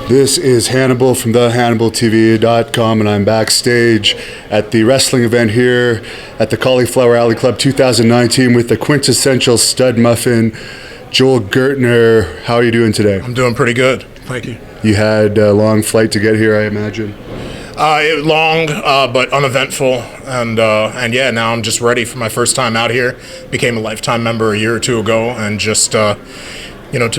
This is Hannibal from thehannibaltv.com, and I'm backstage at the wrestling event here at the Cauliflower Alley Club 2019 with the quintessential stud muffin, Joel Gertner. How are you doing today? I'm doing pretty good. Thank you. You had a long flight to get here, I imagine. Long, but uneventful, and yeah, now I'm just ready for my first time out here. Became a lifetime member a year or two ago, and just to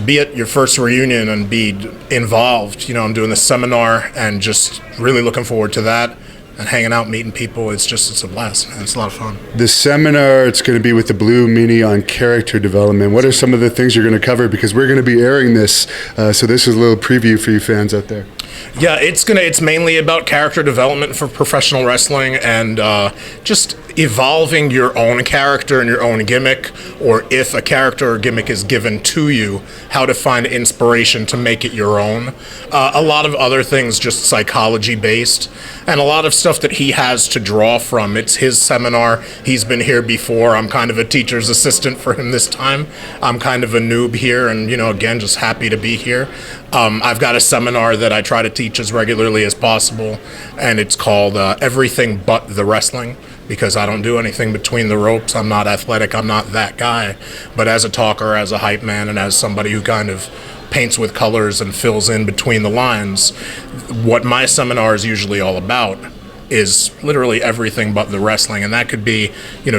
be at your first reunion and be involved. I'm doing this seminar and just really looking forward to that. And hanging out, meeting people, it's a blast. And it's a lot of fun. The seminar, it's going to be with the Blue Meanie on character development. What are some of the things you're going to cover? Because we're going to be airing this, so this is a little preview for you fans out there. Yeah, it's mainly about character development for professional wrestling and just evolving your own character and your own gimmick, or if a character or gimmick is given to you, how to find inspiration to make it your own. A lot of other things just psychology based, and a lot of stuff that he has to draw from. It's his seminar. He's been here before. I'm kind of a teacher's assistant for him this time. I'm kind of a noob here, and again, just happy to be here. I've got a seminar that I try to teach as regularly as possible, and it's called Everything But the Wrestling, because I don't do anything between the ropes. I'm not athletic. I'm not that guy. But as a talker, as a hype man, and as somebody who kind of paints with colors and fills in between the lines, what my seminar is usually all about is literally everything but the wrestling. And that could be,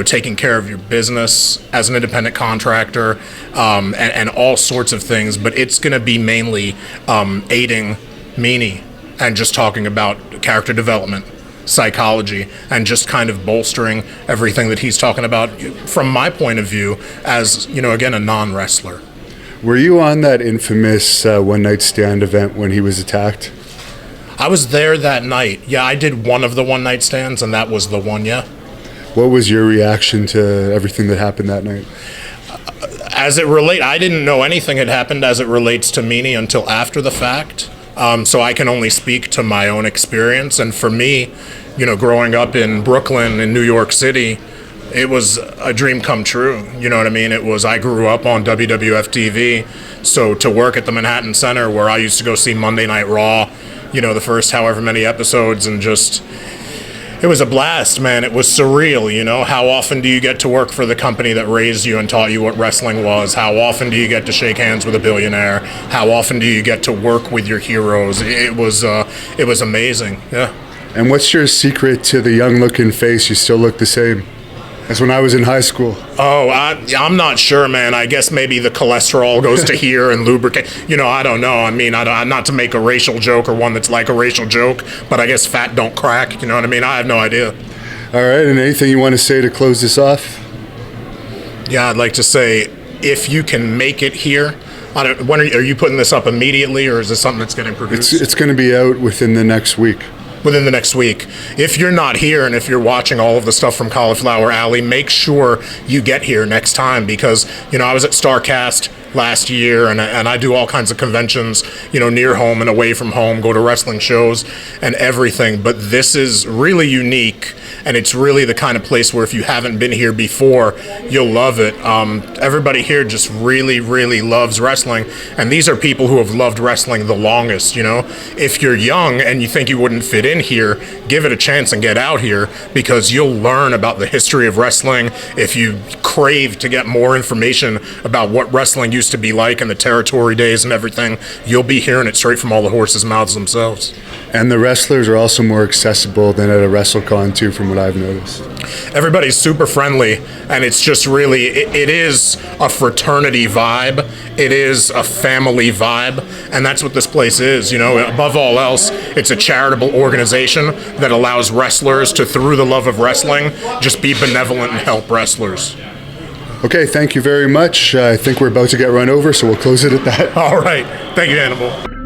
taking care of your business as an independent contractor, and all sorts of things. But it's going to be mainly aiding Meanie and just talking about character development, psychology, and just kind of bolstering everything that he's talking about from my point of view as, again, a non-wrestler. Were you on that infamous one-night stand event when he was attacked? I was there that night. Yeah, I did one of the one-night stands, and that was the one, yeah. What was your reaction to everything that happened that night? I didn't know anything had happened as it relates to Meanie until after the fact. So I can only speak to my own experience. And for me, growing up in Brooklyn, in New York City, it was a dream come true. You know what I mean? I grew up on WWF TV. So to work at the Manhattan Center, where I used to go see Monday Night Raw, the first however many episodes, and it was a blast, man. It was surreal, How often do you get to work for the company that raised you and taught you what wrestling was? How often do you get to shake hands with a billionaire? How often do you get to work with your heroes? It was amazing, yeah. And what's your secret to the young-looking face? You still look the same as when I was in high school. Oh, I'm not sure, man. I guess maybe the cholesterol goes to here and lubricate. I don't know. I mean, not to make a racial joke or one that's like a racial joke, but I guess fat don't crack. You know what I mean? I have no idea. All right, and anything you want to say to close this off? Yeah, I'd like to say, if you can make it here, when are you putting this up immediately, or is this something that's getting produced? It's going to be out within the next week. Within the next week. If you're not here and if you're watching all of the stuff from Cauliflower Alley, make sure you get here next time, because I was at StarCast last year, and I do all kinds of conventions, near home and away from home, go to wrestling shows and everything. But this is really unique, and it's really the kind of place where if you haven't been here before, you'll love it. Everybody here just really, really loves wrestling, and these are people who have loved wrestling the longest. If you're young and you think you wouldn't fit in here, give it a chance and get out here, because you'll learn about the history of wrestling. If you crave to get more information about what wrestling used to be like in the territory days and everything, you'll be hearing it straight from all the horses' mouths themselves. And the wrestlers are also more accessible than at a WrestleCon too, from what I've noticed. Everybody's super friendly, and it's just really, it is a fraternity vibe. It is a family vibe, and that's what this place is. Above all else, it's a charitable organization that allows wrestlers to, through the love of wrestling, just be benevolent and help wrestlers. Okay, thank you very much. I think we're about to get run over, so we'll close it at that. All right. Thank you, Hannibal.